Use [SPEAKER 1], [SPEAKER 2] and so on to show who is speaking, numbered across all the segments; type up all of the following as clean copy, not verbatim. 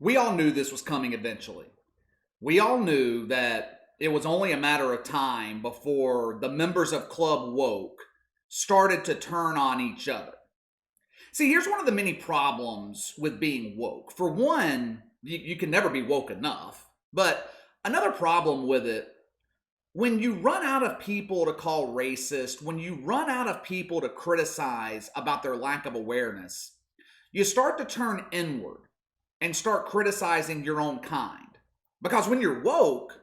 [SPEAKER 1] We all knew this was coming eventually. We all knew that it was only a matter of time before the members of Club Woke started to turn on each other. See, here's one of the many problems with being woke. For one, you can never be woke enough. But another problem with it, when you run out of people to call racist, when you run out of people to criticize about their lack of awareness, you start to turn inward and start criticizing your own kind. Because when you're woke,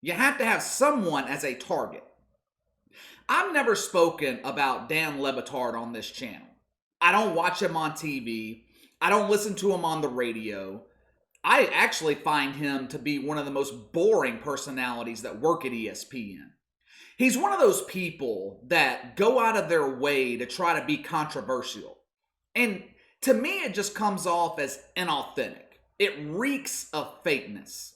[SPEAKER 1] you have to have someone as a target. I've never spoken about Dan Le Batard on this channel. I don't watch him on TV. I don't listen to him on the radio. I actually find him to be one of the most boring personalities that work at ESPN. He's one of those people that go out of their way to try to be controversial. And to me, it just comes off as inauthentic. It reeks of fakeness.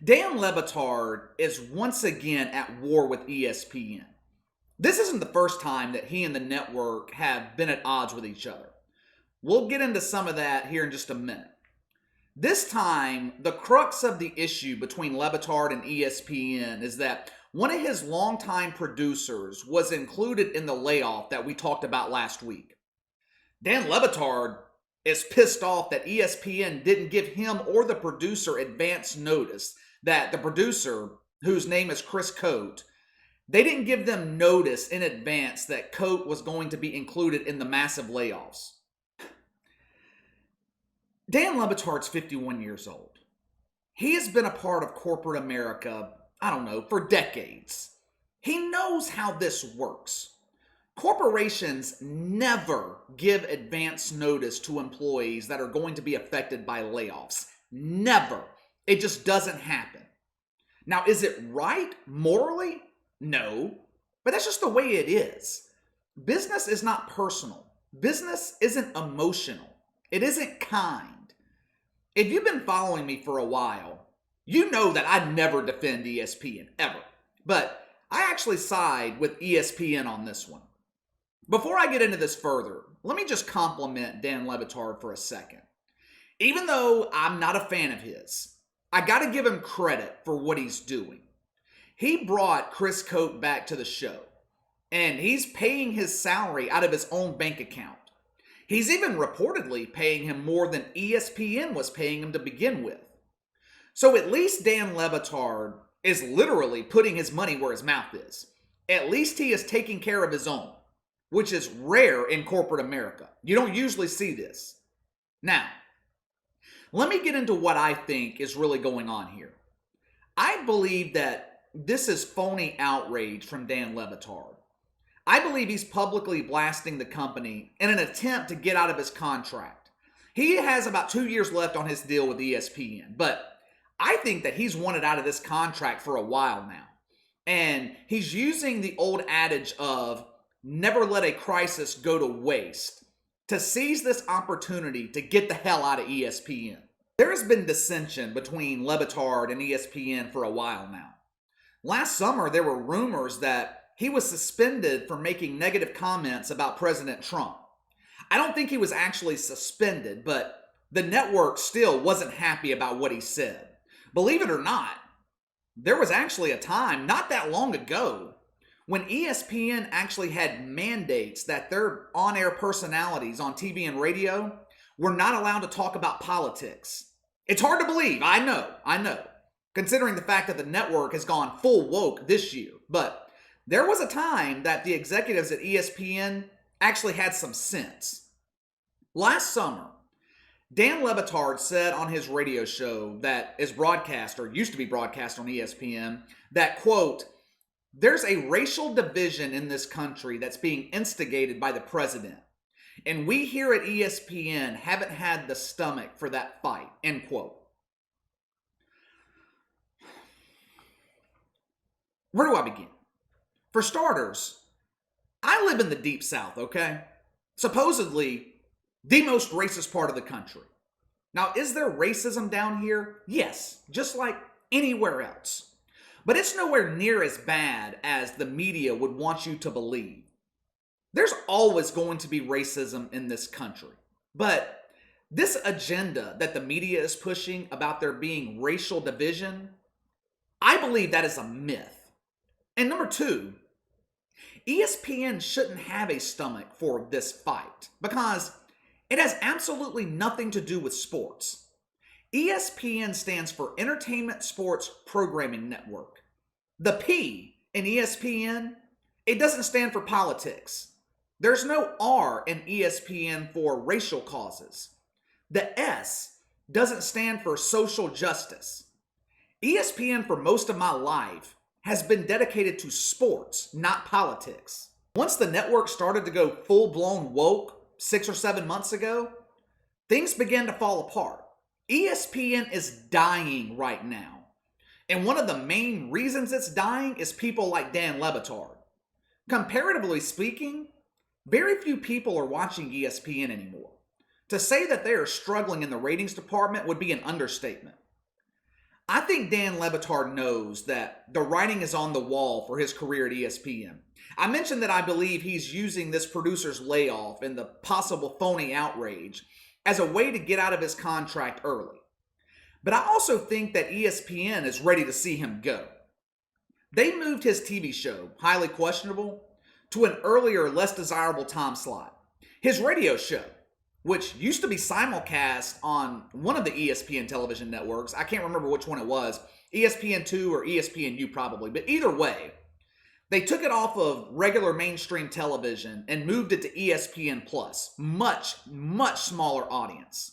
[SPEAKER 1] Dan Le Batard is once again at war with ESPN. This isn't the first time that he and the network have been at odds with each other. We'll get into some of that here in just a minute. This time, the crux of the issue between Le Batard and ESPN is that one of his longtime producers was included in the layoff that we talked about last week. Dan Le Batard is pissed off that ESPN didn't give him or the producer advance notice that the producer, whose name is Chris Cote, they didn't give them notice in advance that Cote was going to be included in the massive layoffs. Dan Le Batard's 51 years old. He has been a part of corporate America, for decades. He knows how this works. Corporations never give advance notice to employees that are going to be affected by layoffs. Never. It just doesn't happen. Now, is it right morally? No. But that's just the way it is. Business is not personal. Business isn't emotional. It isn't kind. If you've been following me for a while, you know that I never defend ESPN, ever. But I actually side with ESPN on this one. Before I get into this further, let me just compliment Dan Le Batard for a second. Even though I'm not a fan of his, I gotta give him credit for what he's doing. He brought Chris Cote back to the show, and he's paying his salary out of his own bank account. He's even reportedly paying him more than ESPN was paying him to begin with. So at least Dan Le Batard is literally putting his money where his mouth is. At least he is taking care of his own, which is rare in corporate America. You don't usually see this. Now, let me get into what I think is really going on here. I believe that this is phony outrage from Dan Le Batard. I believe he's publicly blasting the company in an attempt to get out of his contract. He has about 2 years left on his deal with ESPN, but I think that he's wanted out of this contract for a while now. And he's using the old adage of never let a crisis go to waste to seize this opportunity to get the hell out of ESPN. There has been dissension between Le Batard and ESPN for a while now. Last summer, there were rumors that he was suspended for making negative comments about President Trump. I don't think he was actually suspended, but the network still wasn't happy about what he said. Believe it or not, there was actually a time not that long ago when ESPN actually had mandates that their on-air personalities on TV and radio were not allowed to talk about politics. It's hard to believe, I know, considering the fact that the network has gone full woke this year. But there was a time that the executives at ESPN actually had some sense. Last summer, Dan Le Batard said on his radio show that is broadcast, or used to be broadcast on ESPN, that, quote, there's a racial division in this country that's being instigated by the president. And we here at ESPN haven't had the stomach for that fight, end quote. Where do I begin? For starters, I live in the Deep South, okay? Supposedly the most racist part of the country. Now, is there racism down here? Yes, just like anywhere else. But it's nowhere near as bad as the media would want you to believe. There's always going to be racism in this country. But This agenda that the media is pushing about there being racial division, I believe that is a myth. And number two, ESPN shouldn't have a stomach for this fight because it has absolutely nothing to do with sports. ESPN stands for Entertainment Sports Programming Network. The P in ESPN, it doesn't stand for politics. There's no R in ESPN for racial causes. The S doesn't stand for social justice. ESPN for most of my life has been dedicated to sports, not politics. Once the network started to go full-blown woke 6 or 7 months ago, things began to fall apart. ESPN is dying right now. And one of the main reasons it's dying is people like Dan Le Batard. Comparatively speaking, very few people are watching ESPN anymore. To say that they are struggling in the ratings department would be an understatement. I think Dan Le Batard knows that the writing is on the wall for his career at ESPN. I mentioned that I believe he's using this producer's layoff and the possible Phony outrage as a way to get out of his contract early. But I also think that ESPN is ready to see him go. They moved his TV show, highly questionable, to an earlier, less desirable time slot. His radio show, which used to be simulcast on one of the ESPN television networks. I can't remember which one it was, ESPN2 or ESPNU probably, but either way, they took it off of regular mainstream television and moved it to ESPN Plus, much smaller audience.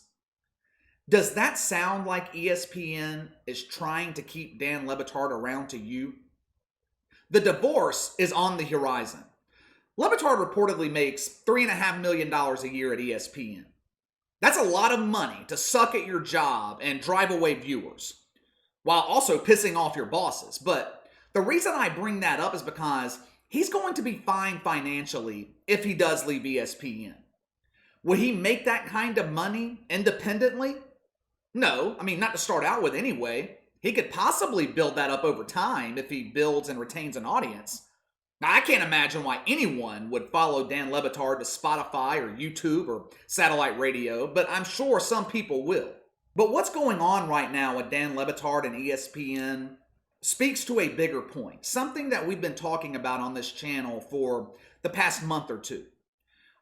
[SPEAKER 1] Does that sound like ESPN is trying to keep Dan Le Batard around to you? The divorce is on the horizon. Le Batard reportedly makes $3.5 million a year at ESPN. That's a lot of money to suck at your job and drive away viewers, while also pissing off your bosses. But the reason I bring that up is because he's going to be fine financially if he does leave ESPN. Would he make that kind of money independently? No, not to start out with anyway. He could possibly build that up over time if he builds and retains an audience. Now, I can't imagine why anyone would follow Dan Le Batard to Spotify or YouTube or satellite radio, but I'm sure some people will. But what's going on right now with Dan Le Batard and ESPN speaks to a bigger point, something that we've been talking about on this channel for the past month or two.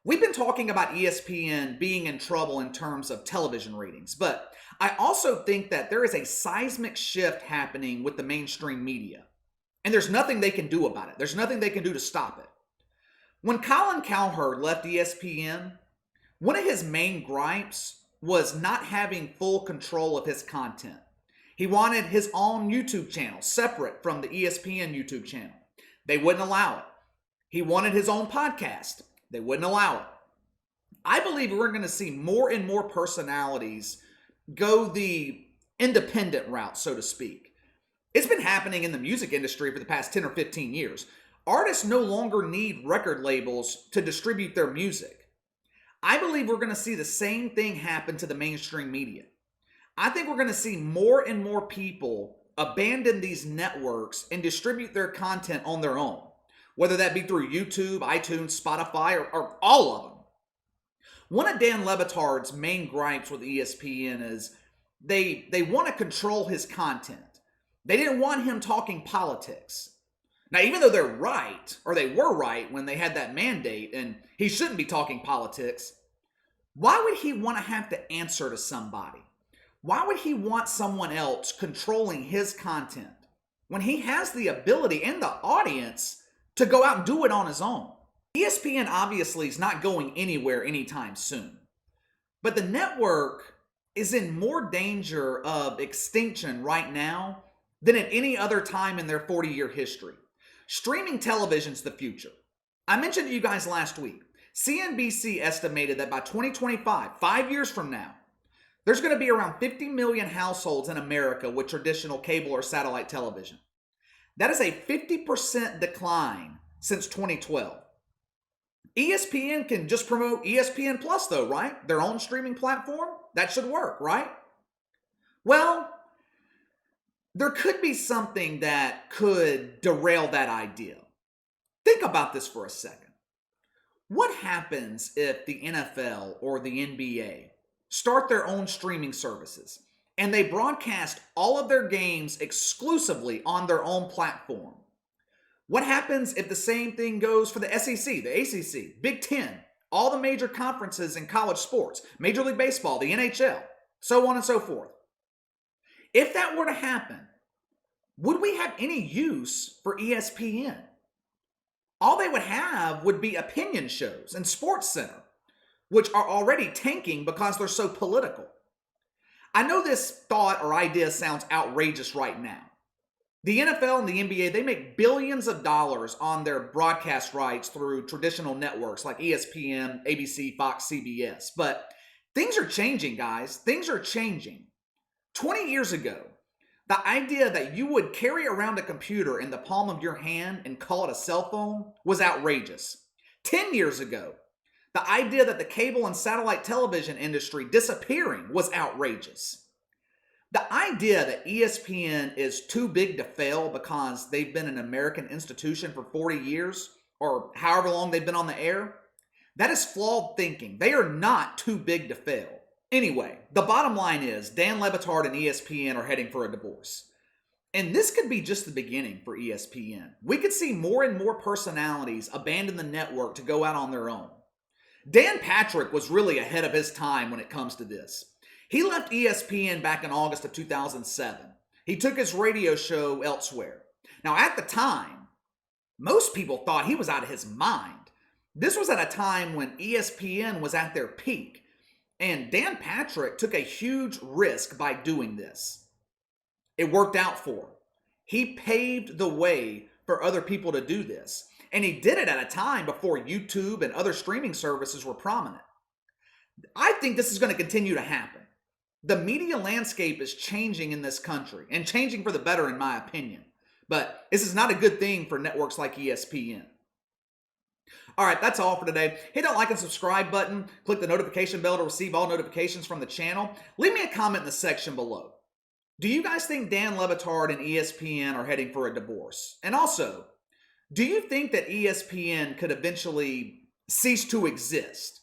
[SPEAKER 1] We've been talking about ESPN being in trouble in terms of television ratings, but I also think that there is a seismic shift happening with the mainstream media. And there's nothing they can do about it. There's nothing they can do to stop it. When Colin Cowherd left ESPN, one of his main gripes was not having full control of his content. He wanted his own YouTube channel, separate from the ESPN YouTube channel. They wouldn't allow it. He wanted his own podcast. They wouldn't allow it. I believe we're going to see more and more personalities go the independent route, so to speak. It's been happening in the music industry for the past 10 or 15 years. Artists no longer need record labels to distribute their music. I believe we're going to see the same thing happen to the mainstream media. I think we're going to see more and more people abandon these networks and distribute their content on their own, whether that be through YouTube, iTunes, Spotify, or all of them. One of Dan Le Batard's main gripes with ESPN is they want to control his content. They didn't want him talking politics. Now, even though they're right, or they were right when they had that mandate, and he shouldn't be talking politics, why would he want to have to answer to somebody? Why would he want someone else controlling his content when he has the ability and the audience to go out and do it on his own? ESPN obviously is not going anywhere anytime soon, but the network is in more danger of extinction right now than at any other time in their 40-year history. Streaming television's the future. I mentioned to you guys last week, CNBC estimated that by 2025, 5 years from now, there's going to be around 50 million households in America with traditional cable or satellite television. That is a 50% decline since 2012. ESPN can just promote ESPN Plus though, right? Their own streaming platform? That should work, right? Well, there could be something that could derail that idea. Think about this for a second. What happens if the NFL or the NBA start their own streaming services, and they broadcast all of their games exclusively on their own platform. What happens if the same thing goes for the SEC, the ACC, Big Ten, all the major conferences in college sports, Major League Baseball, the NHL, so on and so forth? If that were to happen, would we have any use for ESPN? All they would have would be opinion shows and Sports Center, which are already tanking because they're so political. I know this thought or idea sounds outrageous right now. The NFL and the NBA, they make billions of dollars on their broadcast rights through traditional networks like ESPN, ABC, Fox, CBS. But things are changing, guys. Things are changing. 20 years ago, the idea that you would carry around a computer in the palm of your hand and call it a cell phone was outrageous. 10 years ago, the idea that the cable and satellite television industry disappearing was outrageous. The idea that ESPN is too big to fail because they've been an American institution for 40 years, or however long they've been on the air, that is flawed thinking. They are not too big to fail. Anyway, the bottom line is Dan Le Batard and ESPN are heading for a divorce. And this could be just the beginning for ESPN. We could see more and more personalities abandon the network to go out on their own. Dan Patrick was really ahead of his time when it comes to this. He left ESPN back in August of 2007. He took his radio show elsewhere. Now, at the time, most people thought he was out of his mind. This was at a time when ESPN was at their peak. And Dan Patrick took a huge risk by doing this. It worked out for him. He paved the way for other people to do this. And he did it at a time before YouTube and other streaming services were prominent. I think this is going to continue to happen. The media landscape is changing in this country, and changing for the better in my opinion. But this is not a good thing for networks like ESPN. Alright, that's all for today. Hit that like and subscribe button. Click the notification bell to receive all notifications from the channel. Leave me a comment in the section below. Do you guys think Dan Le Batard and ESPN are heading for a divorce? And also, do you think that ESPN could eventually cease to exist?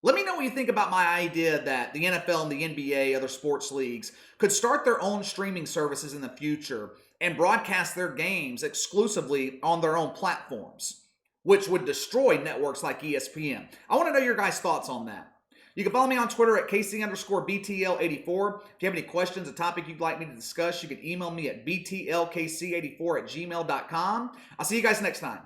[SPEAKER 1] Let me know what you think about my idea that the NFL and the NBA, other sports leagues, could start their own streaming services in the future and broadcast their games exclusively on their own platforms, which would destroy networks like ESPN. I want to know your guys' thoughts on that. You can follow me on Twitter at KC_BTL84. If you have any questions, a topic you'd like me to discuss, you can email me at BTLKC84@gmail.com. I'll see you guys next time.